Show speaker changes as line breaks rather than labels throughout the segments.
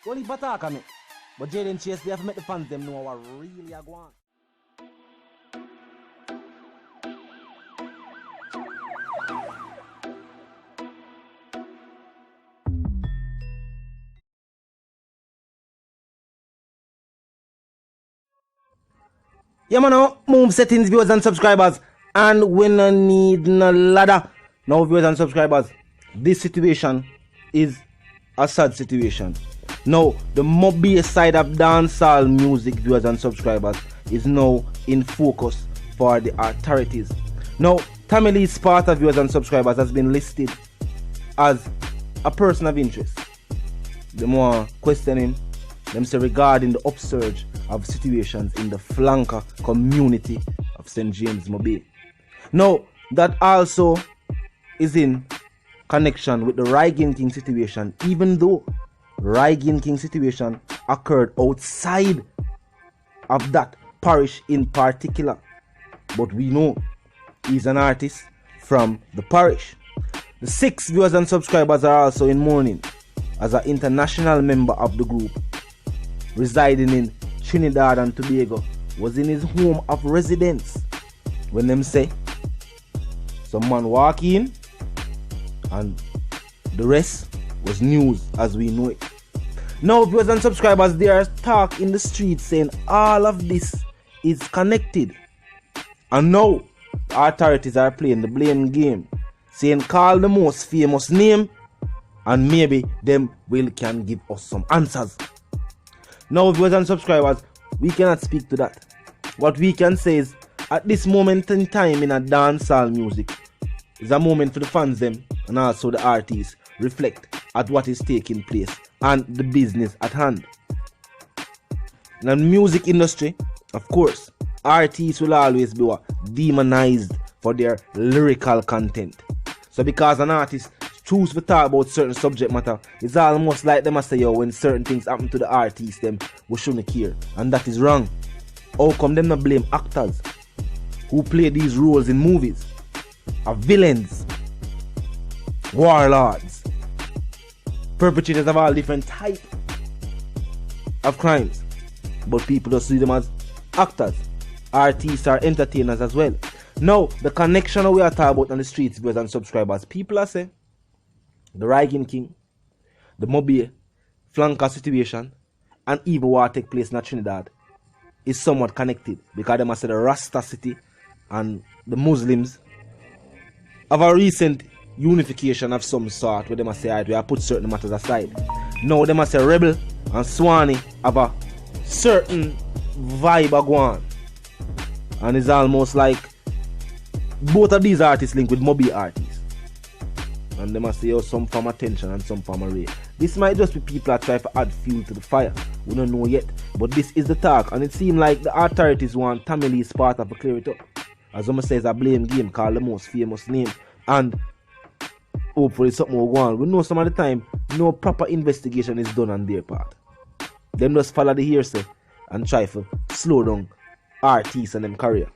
Only attack on me. But Jayden Chase, they have to make the fans them know what really are going. Yeah, man, move settings, viewers and subscribers. And we no need no ladder. Now, viewers and subscribers, this situation is a sad situation. Now, the Mobay side of dancehall music, viewers and subscribers, is now in focus for the authorities. Now, Sparta, viewers and subscribers, has been listed as a person of interest. The more questioning them say regarding the upsurge of situations in the flanker community of St. James Mobay. Now, that also is in connection with the Rygin King situation, even though Rygin King situation occurred outside of that parish in particular. But we know he's an artist from the parish. The 6 viewers and subscribers are also in mourning as an international member of the group residing in Trinidad and Tobago was in his home of residence when them say some man walk in and the rest was news as we know it. Now, viewers and subscribers, there are talk in the streets saying all of this is connected, and now the authorities are playing the blame game, saying call the most famous name and maybe them can give us some answers. Now, viewers and subscribers, we cannot speak to that. What we can say is, at this moment in time in a dancehall music, is a moment for the fans them and also the artists reflect at what is taking place and the business at hand. In the music industry, of course, artists will always be demonized for their lyrical content. So because an artist choose to talk about certain subject matter, it's almost like them say, yo, when certain things happen to the artists, them we shouldn't care, and that is wrong. How come them not blame actors who play these roles in movies are villains, warlords, perpetrators of all different types of crimes, but people just see them as actors? Artists are entertainers as well. Now, the connection we are talking about on the streets, viewers and subscribers, people are saying the Rygin King, the Mobay flanker situation, and even what take place in Trinidad is somewhat connected, because they must say the Rasta city and the Muslims have a recent unification of some sort, where they must say, alright, we have put certain matters aside. Now they must say Rebel and Swanee have a certain vibe going on, and it's almost like both of these artists linked with Mobay artists. And they must say, oh, some form of tension and some form of rage. This might just be people that try to add fuel to the fire. We don't know yet. But this is the talk. And it seems like the authorities want Sparta to clear it up. As someone says, a blame game called the most famous name. And hopefully something will go on. We know some of the time, no proper investigation is done on their part. Them just follow the hearsay and try to slow down artists and them career.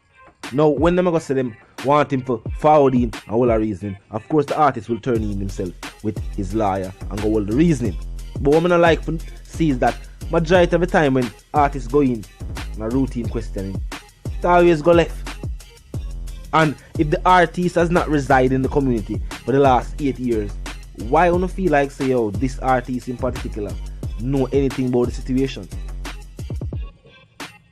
Now, when them go say them want him for forward in and all the reasoning, of course the artist will turn in himself with his lawyer and go all the reasoning. But what I like to see is that majority of the time when artists go in a routine questioning, it always go left. And if the artist has not resided in the community for the last 8 years, why don't you feel like say, yo, this artist in particular know anything about the situation?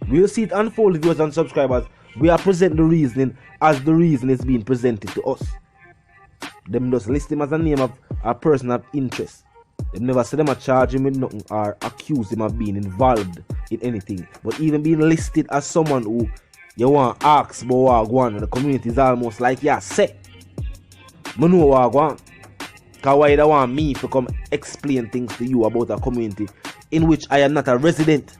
We'll see it unfold, viewers and subscribers. We are presenting the reasoning as the reason is being presented to us. Them just list him as a name of a person of interest. They never say them a charge him with nothing or accuse him of being involved in anything. But even being listed as someone who you want to ask about what go on in the community is almost like, yeah, say, I know what go on. Because why you want me to come explain things to you about a community in which I am not a resident.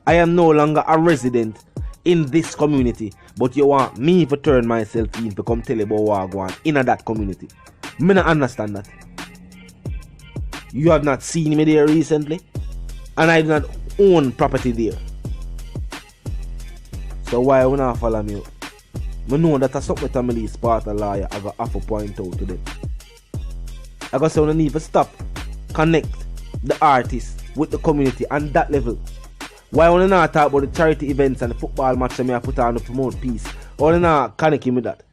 I am no longer a resident in this community, but you want me to turn myself in to come tell you about what go on in that community. I don't understand that. You have not seen me there recently, and I do not own property there. So why would not follow me up? I know that that's something that Sparta lawyer I have to point out to them. I got to say we need to stop, connect, the artist with the community and that level? Why wanna not talk about the charity events and the football match that I put on to promote peace? Why wanna not connect him with that?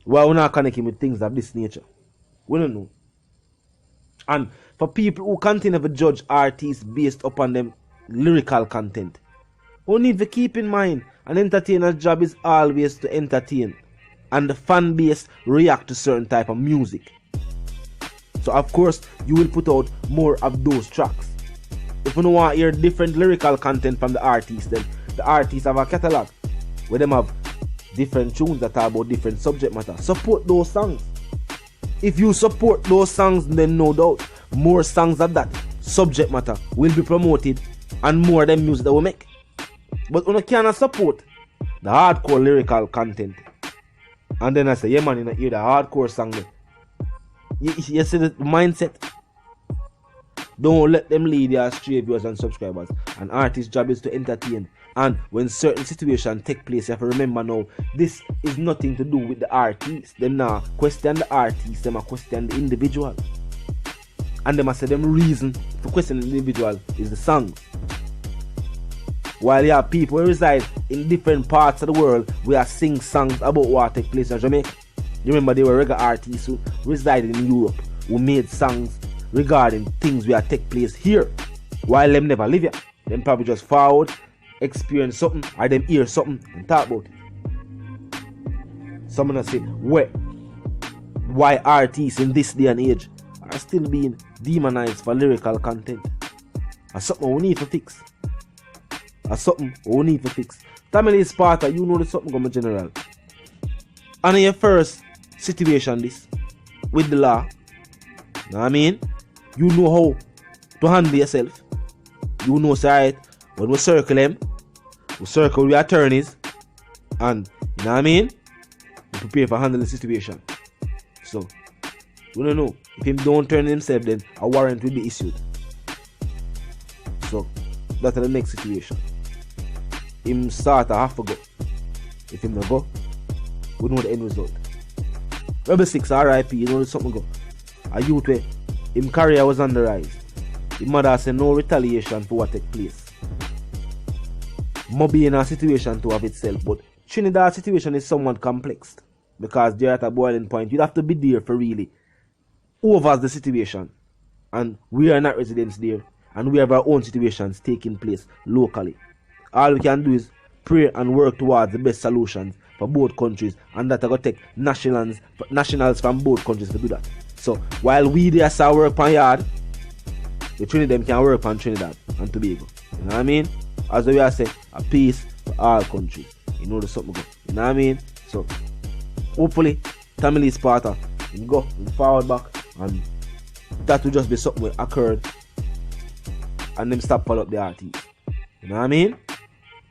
Why wanna not connect him with things of this nature? We don't know. And for people who continue to judge artists based upon them lyrical content, we need to keep in mind an entertainer's job is always to entertain, and the fan base react to certain type of music. So of course you will put out more of those tracks. If you don't want to hear different lyrical content from the artists, then the artists have a catalog where them have different tunes that are about different subject matter. Support those songs. If you support those songs, then no doubt more songs of that subject matter will be promoted and more of them music that we make. But you cannot support the hardcore lyrical content and then I say, yeah man, you hear the hardcore song. You see the mindset. Don't let them lead you astray, viewers and subscribers. An artist's job is to entertain. And when certain situations take place, you have to remember now, this is nothing to do with the artist. Them now question the artist, them question the individual. And them say them reason for questioning the individual is the song. While you have people who reside in different parts of the world, we are sing songs about what take place in Jamaica. You remember they were reggae artists who resided in Europe, who made songs regarding things that take place here, while them never live here. Them probably just forward, experience something, or them hear something and talk about it. Someone say, why artists in this day and age are still being demonized for lyrical content? That's something we need to fix. That's something we need to fix. Family Sparta, you know there's something going general. And in your first situation this, with the law, you know what I mean? You know how to handle yourself. You know, say, right, when we circle them, we circle the attorneys, and, you know what I mean? We prepare for handling the situation. So, we don't know. If him don't turn himself, then a warrant will be issued. So, that's the next situation. Him start to have to go. If him not go, we know the end result. Rebel 6 RIP, you know there's something go. A youth where him career was on the rise. His mother said no retaliation for what take place. Mobay in a situation to have itself, but Trinidad situation is somewhat complex because they're at a boiling point. You'd have to be there for really over the situation, and we are not residents there, and we have our own situations taking place locally. All we can do is pray and work towards the best solutions for both countries, and that are going to take nationals from both countries to do that. So while we there saw work on yard, the Trinidad can work on Trinidad and Tobago. You know what I mean? As we are saying, a peace for all countries. You know the something go. You know what I mean? So hopefully family Sparta will go forward back, and that will just be something that occurred, and them stop follow up the artists. You know what I mean?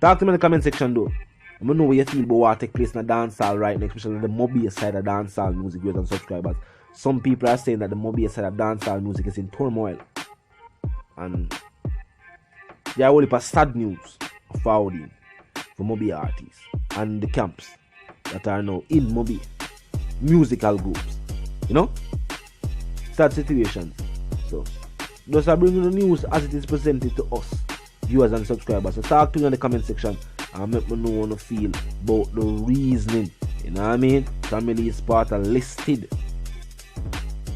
Talk to me in the comment section though. I don't know what you feel about what take place in the dancehall right now, especially the Mobay side of dancehall music, viewers and subscribers. Some people are saying that the Mobay side of dancehall music is in turmoil. And there are only sad news forwarding for Mobay artists and the camps that are now in Mobay. Musical groups. You know? Sad situations. So, those are bringing the news as it is presented to us, viewers and subscribers. So talk to me in the comment section and let me know how you feel about the reasoning. You know what I mean? Family Sparta listed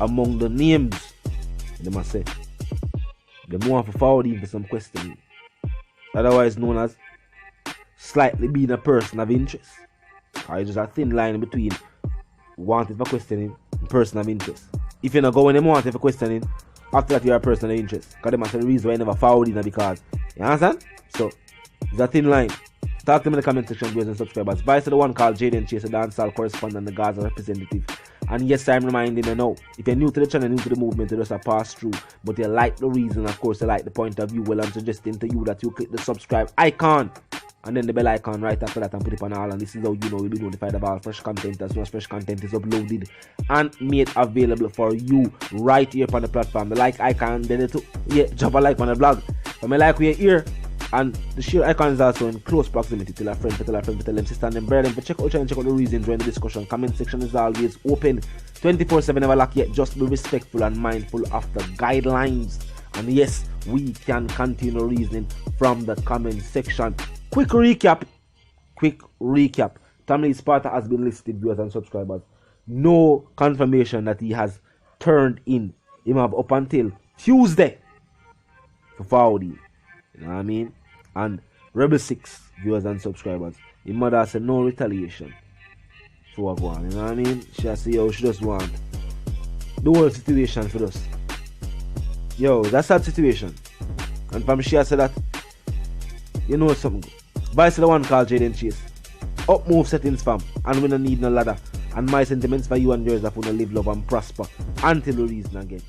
among the names. They must say they want to forward even some questioning, otherwise known as slightly being a person of interest. Or just a thin line between wanting for questioning and person of interest. If you're not going and wanting for questioning, after that you're a person of interest. Because they must say the reason why you never forward in because, you understand? So it's a thin line. Talk to me in the comment section, viewers and subscribers. Vice to the one called Jayden, Chase, a dancehall correspondent and the Gaza representative. And yes, I'm reminding you now, if you're new to the channel, new to the movement, you just a pass through, but you like the reason, of course, you like the point of view, well, I'm suggesting to you that you click the subscribe icon and then the bell icon right after that and put it on all, and this is how you know you'll be notified of all fresh content as soon as fresh content is uploaded and made available for you right here on the platform. The like icon, then it drop a like on the blog. But me like we are here, and the share icon is also in close proximity. Tell a friend, tell them, sister, and them brother, but check out and check out the reasons during the discussion. Comment section is always open 24/7, never lack yet. Just be respectful and mindful of the guidelines And yes, we can continue reasoning from the comment section. Quick recap. Tamil Sparta has been listed, viewers and subscribers. No confirmation that he has turned in. He have up until Tuesday for forward. You know what I mean? And Rebel 6, viewers and subscribers. His mother said no retaliation. So what go on, you know what I mean? She said, yo, she just want the whole situation for us. Yo, that's that situation. And from she said that, you know something good. Vice the one called Jayden Chase. Up move settings, fam. And we don't need no ladder. And my sentiments for you and yours are to live, love and prosper until we reason again.